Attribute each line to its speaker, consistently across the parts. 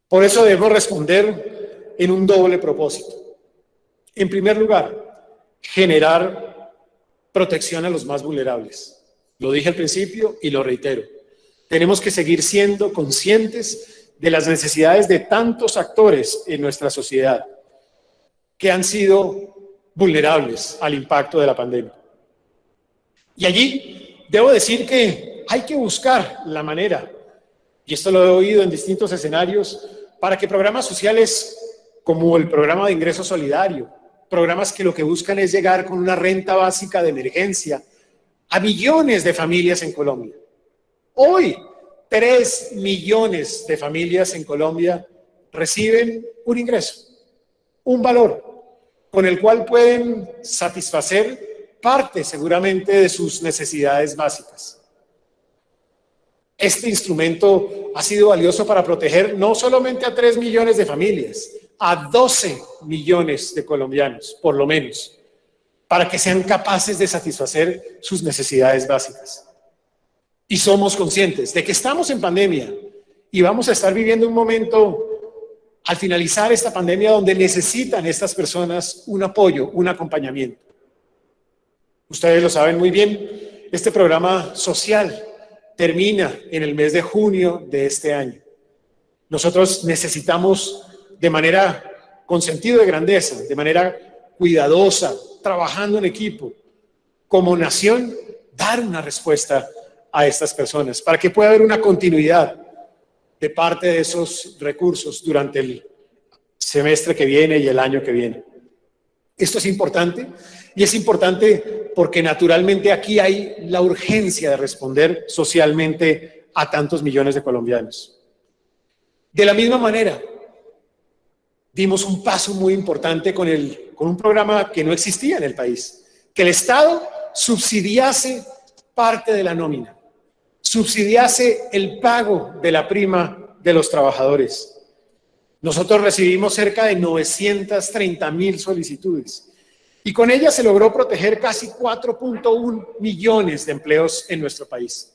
Speaker 1: Por eso debemos responder en un doble propósito. En primer lugar, generar protección a los más vulnerables. Lo dije al principio y lo reitero. Tenemos que seguir siendo conscientes de las necesidades de tantos actores en nuestra sociedad que han sido vulnerables al impacto de la pandemia. Y allí debo decir que hay que buscar la manera, y esto lo he oído en distintos escenarios, para que programas sociales como el programa de ingreso solidario, programas que lo que buscan es llegar con una renta básica de emergencia a millones de familias en Colombia. Hoy, 3 millones de familias en Colombia reciben un ingreso, un valor, con el cual pueden satisfacer parte seguramente de sus necesidades básicas. Este instrumento ha sido valioso para proteger no solamente a 3 millones de familias, a 12 millones de colombianos, por lo menos, para que sean capaces de satisfacer sus necesidades básicas. Y somos conscientes de que estamos en pandemia y vamos a estar viviendo un momento al finalizar esta pandemia donde necesitan estas personas un apoyo, un acompañamiento. Ustedes lo saben muy bien, este programa social termina en el mes de junio de este año. Nosotros necesitamos de manera con sentido de grandeza, de manera cuidadosa, trabajando en equipo, como nación, dar una respuesta a estas personas para que pueda haber una continuidad de parte de esos recursos durante el semestre que viene y el año que viene. Esto es importante y es importante porque naturalmente aquí hay la urgencia de responder socialmente a tantos millones de colombianos. De la misma manera, dimos un paso muy importante con un programa que no existía en el país, que el Estado subsidiase parte de la nómina, subsidiase el pago de la prima de los trabajadores. Nosotros recibimos cerca de 930,000 solicitudes y con ellas se logró proteger casi 4.1 millones de empleos en nuestro país.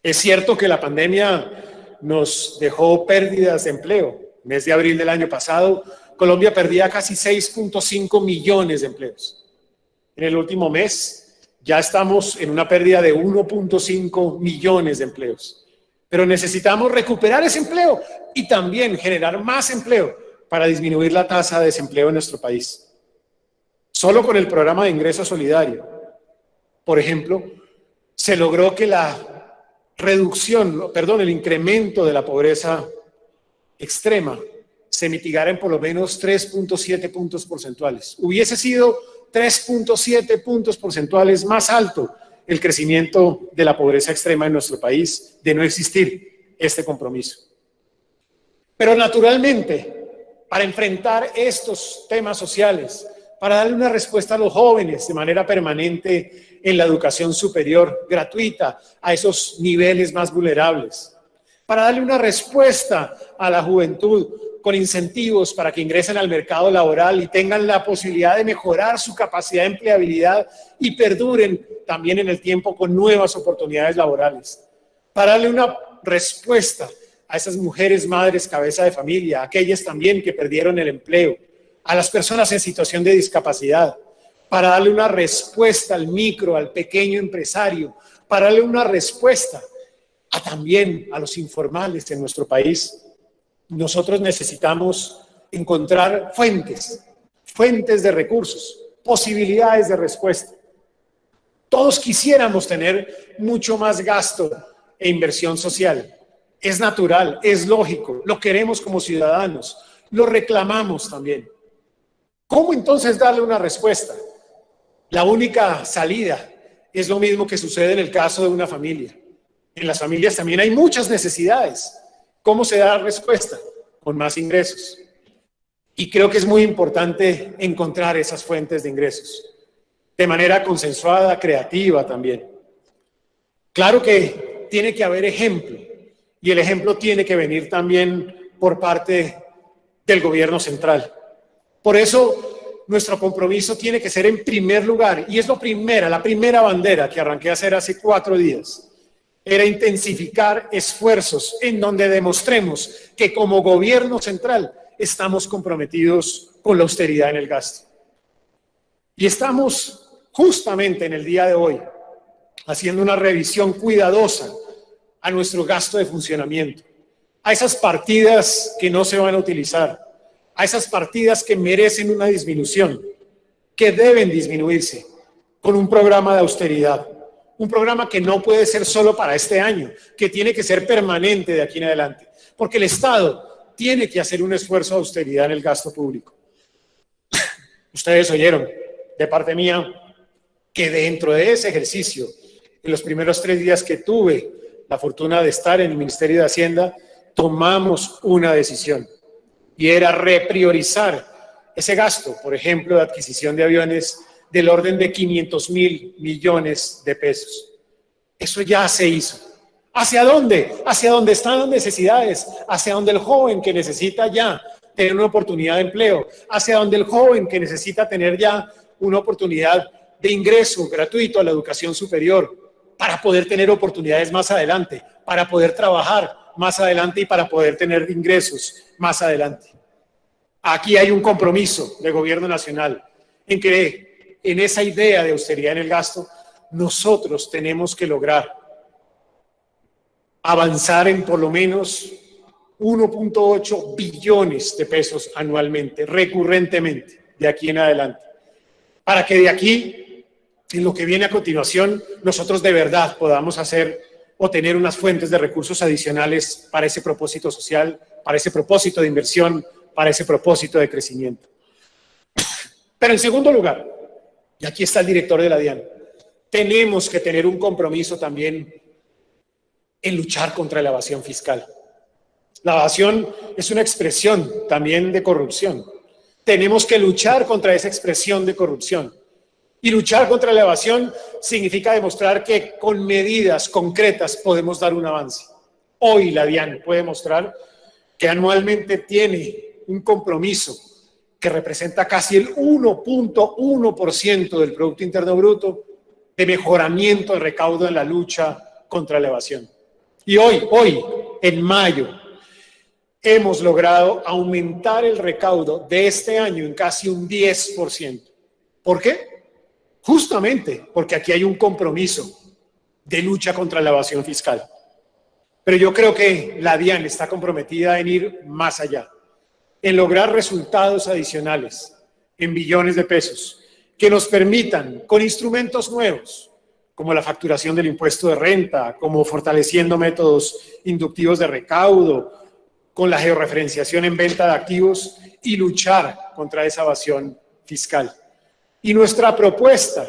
Speaker 1: Es cierto que la pandemia nos dejó pérdidas de empleo. Mes de abril del año pasado, Colombia perdía casi 6.5 millones de empleos. En el último mes ya estamos en una pérdida de 1.5 millones de empleos. Pero necesitamos recuperar ese empleo y también generar más empleo para disminuir la tasa de desempleo en nuestro país. Solo con el programa de ingreso solidario, por ejemplo, se logró que el incremento de la pobreza extrema se mitigara en por lo menos 3.7 puntos porcentuales. Hubiese sido 3.7 puntos porcentuales más alto el crecimiento de la pobreza extrema en nuestro país de no existir este compromiso. Pero naturalmente, para enfrentar estos temas sociales, para darle una respuesta a los jóvenes de manera permanente en la educación superior gratuita a esos niveles más vulnerables, para darle una respuesta a la juventud con incentivos para que ingresen al mercado laboral y tengan la posibilidad de mejorar su capacidad de empleabilidad y perduren también en el tiempo con nuevas oportunidades laborales, para darle una respuesta a esas mujeres, madres, cabeza de familia, aquellas también que perdieron el empleo, a las personas en situación de discapacidad, para darle una respuesta al micro, al pequeño empresario, para darle una respuesta también a los informales en nuestro país. Nosotros necesitamos encontrar fuentes de recursos, posibilidades de respuesta. Todos quisiéramos tener mucho más gasto e inversión social. Es natural, es lógico, lo queremos como ciudadanos, lo reclamamos también. ¿Cómo entonces darle una respuesta? La única salida es lo mismo que sucede en el caso de una familia. En las familias también hay muchas necesidades. ¿Cómo se da la respuesta? Con más ingresos. Y creo que es muy importante encontrar esas fuentes de ingresos de manera consensuada, creativa también. Claro que tiene que haber ejemplo y el ejemplo tiene que venir también por parte del gobierno central. Por eso nuestro compromiso tiene que ser en primer lugar, y es la primera bandera que arranqué a hacer hace 4 días, era intensificar esfuerzos en donde demostremos que como gobierno central estamos comprometidos con la austeridad en el gasto. Y estamos justamente en el día de hoy haciendo una revisión cuidadosa a nuestro gasto de funcionamiento, a esas partidas que no se van a utilizar, a esas partidas que merecen una disminución, que deben disminuirse con un programa de austeridad, un programa que no puede ser solo para este año, que tiene que ser permanente de aquí en adelante, porque el Estado tiene que hacer un esfuerzo de austeridad en el gasto público. Ustedes oyeron de parte mía que dentro de ese ejercicio, en los primeros 3 días que tuve la fortuna de estar en el Ministerio de Hacienda, tomamos una decisión y era repriorizar ese gasto, por ejemplo, de adquisición de aviones del orden de 500.000 millones de pesos. Eso ya se hizo. ¿Hacia dónde? Hacia dónde están las necesidades, hacia donde el joven que necesita ya tener una oportunidad de empleo, hacia donde el joven que necesita tener ya una oportunidad de ingreso gratuito a la educación superior para poder tener oportunidades más adelante, para poder trabajar más adelante y para poder tener ingresos más adelante. Aquí hay un compromiso del gobierno nacional en que en esa idea de austeridad en el gasto nosotros tenemos que lograr avanzar en por lo menos 1.8 billones de pesos anualmente, recurrentemente, de aquí en adelante, para que de aquí, en lo que viene a continuación, nosotros de verdad podamos hacer o tener unas fuentes de recursos adicionales para ese propósito social, para ese propósito de inversión, para ese propósito de crecimiento. Pero en segundo lugar, y aquí está el director de la DIAN, tenemos que tener un compromiso también en luchar contra la evasión fiscal. La evasión es una expresión también de corrupción. Tenemos que luchar contra esa expresión de corrupción. Y luchar contra la evasión significa demostrar que con medidas concretas podemos dar un avance. Hoy la DIAN puede mostrar que anualmente tiene un compromiso que representa casi el 1.1% del Producto Interno Bruto de mejoramiento de recaudo en la lucha contra la evasión. Y hoy, en mayo, hemos logrado aumentar el recaudo de este año en casi un 10%. ¿Por qué? Justamente porque aquí hay un compromiso de lucha contra la evasión fiscal. Pero yo creo que la DIAN está comprometida en ir más allá, en lograr resultados adicionales en billones de pesos que nos permitan, con instrumentos nuevos, como la facturación del impuesto de renta, como fortaleciendo métodos inductivos de recaudo, con la georreferenciación en venta de activos y luchar contra esa evasión fiscal. Y nuestra propuesta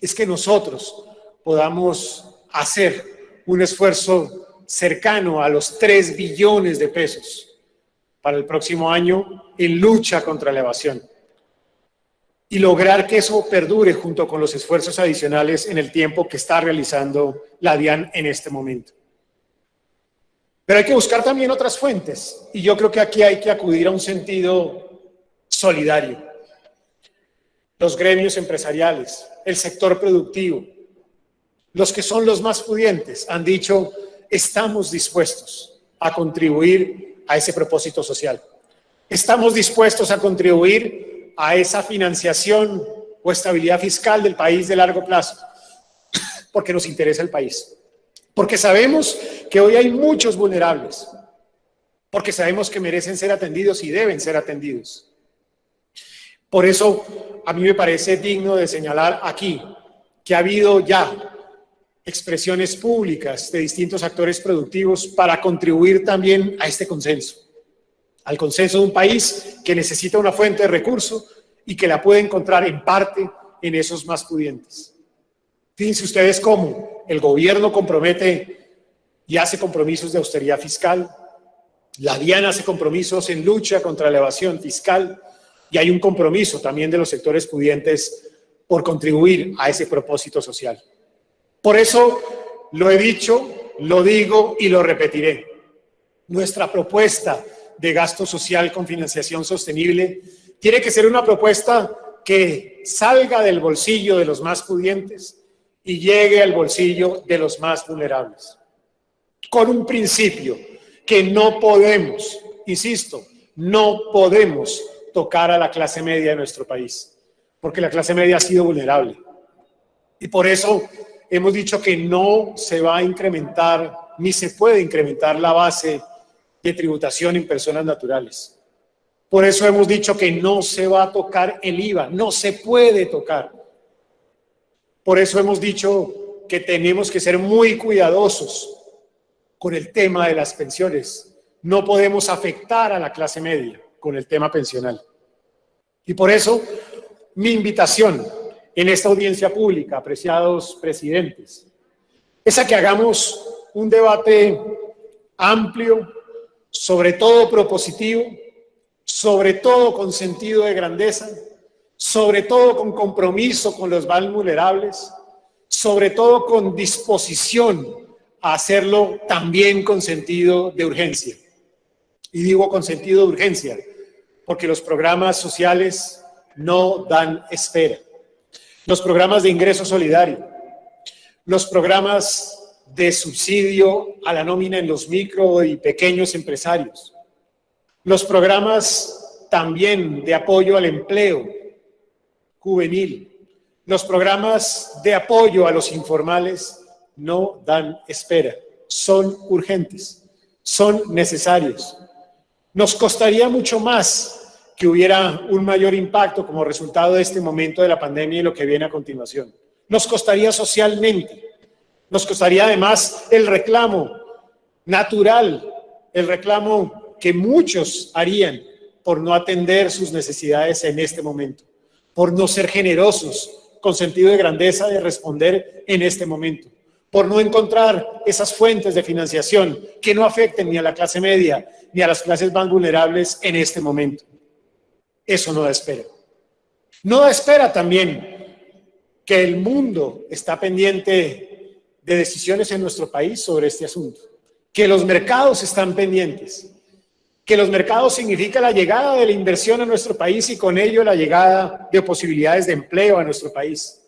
Speaker 1: es que nosotros podamos hacer un esfuerzo cercano a los 3 billones de pesos para el próximo año en lucha contra la evasión y lograr que eso perdure junto con los esfuerzos adicionales en el tiempo que está realizando la DIAN en este momento. Pero hay que buscar también otras fuentes y yo creo que aquí hay que acudir a un sentido solidario. Los gremios empresariales, el sector productivo, los que son los más pudientes han dicho, estamos dispuestos a contribuir a ese propósito social. Estamos dispuestos a contribuir a esa financiación o estabilidad fiscal del país de largo plazo, porque nos interesa el país. Porque sabemos que hoy hay muchos vulnerables, porque sabemos que merecen ser atendidos y deben ser atendidos. Por eso, a mí me parece digno de señalar aquí que ha habido ya expresiones públicas de distintos actores productivos para contribuir también a este consenso, al consenso de un país que necesita una fuente de recursos y que la puede encontrar en parte en esos más pudientes. Fíjense ustedes cómo el gobierno compromete y hace compromisos de austeridad fiscal, la DIAN hace compromisos en lucha contra la evasión fiscal y hay un compromiso también de los sectores pudientes por contribuir a ese propósito social. Por eso lo he dicho, lo digo y lo repetiré. Nuestra propuesta de gasto social con financiación sostenible tiene que ser una propuesta que salga del bolsillo de los más pudientes y llegue al bolsillo de los más vulnerables. Con un principio que no podemos, insisto, no podemos tocar a la clase media de nuestro país, porque la clase media ha sido vulnerable. Y por eso hemos dicho que no se va a incrementar, ni se puede incrementar la base de tributación en personas naturales. Por eso hemos dicho que no se va a tocar el IVA, no se puede tocar. Por eso hemos dicho que tenemos que ser muy cuidadosos con el tema de las pensiones. No podemos afectar a la clase media con el tema pensional. Y por eso mi invitación en esta audiencia pública, apreciados presidentes, es a que hagamos un debate amplio, sobre todo propositivo, sobre todo con sentido de grandeza, sobre todo con compromiso con los más vulnerables, sobre todo con disposición a hacerlo también con sentido de urgencia. Y digo con sentido de urgencia, porque los programas sociales no dan espera. Los programas de ingreso solidario, los programas de subsidio a la nómina en los micro y pequeños empresarios, los programas también de apoyo al empleo juvenil, los programas de apoyo a los informales no dan espera, son urgentes, son necesarios. Nos costaría mucho más que hubiera un mayor impacto como resultado de este momento de la pandemia y lo que viene a continuación. Nos costaría socialmente, nos costaría además el reclamo natural, el reclamo que muchos harían por no atender sus necesidades en este momento, por no ser generosos con sentido de grandeza de responder en este momento, por no encontrar esas fuentes de financiación que no afecten ni a la clase media ni a las clases más vulnerables en este momento. Eso no da espera. No da espera también que el mundo está pendiente de decisiones en nuestro país sobre este asunto, que los mercados están pendientes, que los mercados significa la llegada de la inversión a nuestro país y con ello la llegada de posibilidades de empleo a nuestro país,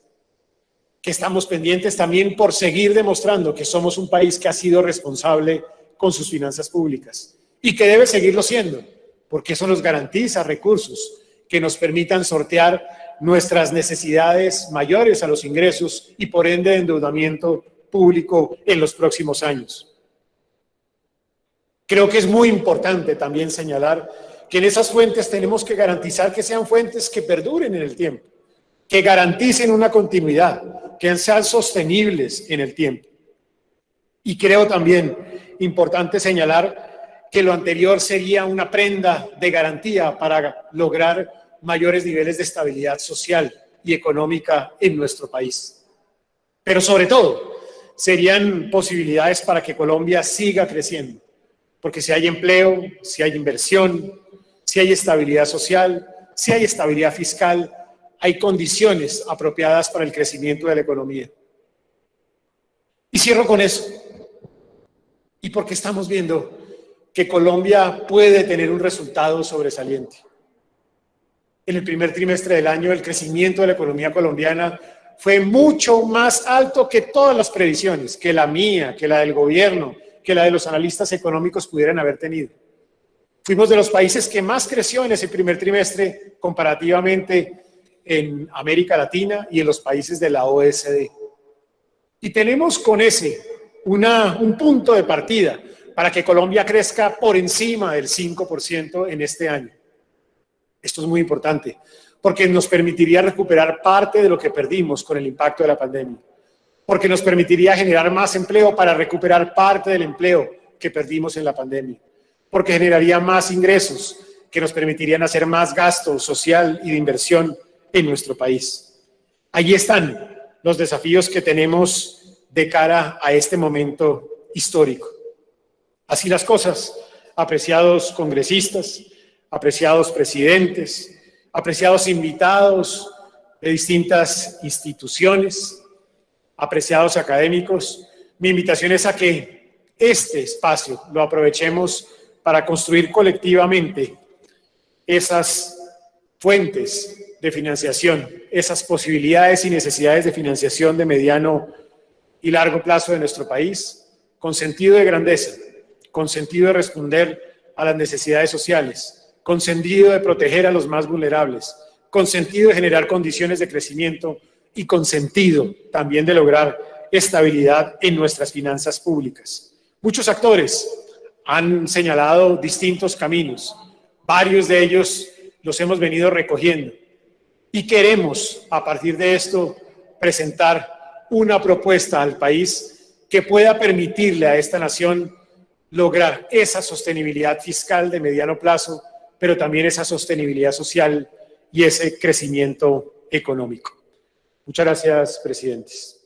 Speaker 1: que estamos pendientes también por seguir demostrando que somos un país que ha sido responsable con sus finanzas públicas y que debe seguirlo siendo, porque eso nos garantiza recursos que nos permitan sortear nuestras necesidades mayores a los ingresos y por ende de endeudamiento público en los próximos años. Creo que es muy importante también señalar que en esas fuentes tenemos que garantizar que sean fuentes que perduren en el tiempo, que garanticen una continuidad, que sean sostenibles en el tiempo. Y creo también importante señalar que lo anterior sería una prenda de garantía para lograr mayores niveles de estabilidad social y económica en nuestro país. Pero sobre todo, serían posibilidades para que Colombia siga creciendo, porque si hay empleo, si hay inversión, si hay estabilidad social, si hay estabilidad fiscal, hay condiciones apropiadas para el crecimiento de la economía. Y cierro con eso. Y porque estamos viendo que Colombia puede tener un resultado sobresaliente. En el primer trimestre del año, el crecimiento de la economía colombiana fue mucho más alto que todas las previsiones, que la mía, que la del gobierno, que la de los analistas económicos pudieran haber tenido. Fuimos de los países que más creció en ese primer trimestre comparativamente en América Latina y en los países de la OECD. Y tenemos con ese un punto de partida para que Colombia crezca por encima del 5% en este año. Esto es muy importante, porque nos permitiría recuperar parte de lo que perdimos con el impacto de la pandemia, porque nos permitiría generar más empleo para recuperar parte del empleo que perdimos en la pandemia, porque generaría más ingresos que nos permitirían hacer más gasto social y de inversión en nuestro país. Allí están los desafíos que tenemos de cara a este momento histórico. Así las cosas, apreciados congresistas, apreciados presidentes, apreciados invitados de distintas instituciones, apreciados académicos, mi invitación es a que este espacio lo aprovechemos para construir colectivamente esas fuentes de financiación, esas posibilidades y necesidades de financiación de mediano y largo plazo de nuestro país, con sentido de grandeza, con sentido de responder a las necesidades sociales, con sentido de proteger a los más vulnerables, con sentido de generar condiciones de crecimiento y con sentido también de lograr estabilidad en nuestras finanzas públicas. Muchos actores han señalado distintos caminos, varios de ellos los hemos venido recogiendo y queremos, a partir de esto, presentar una propuesta al país que pueda permitirle a esta nación lograr esa sostenibilidad fiscal de mediano plazo, pero también esa sostenibilidad social y ese crecimiento económico. Muchas gracias, presidentes.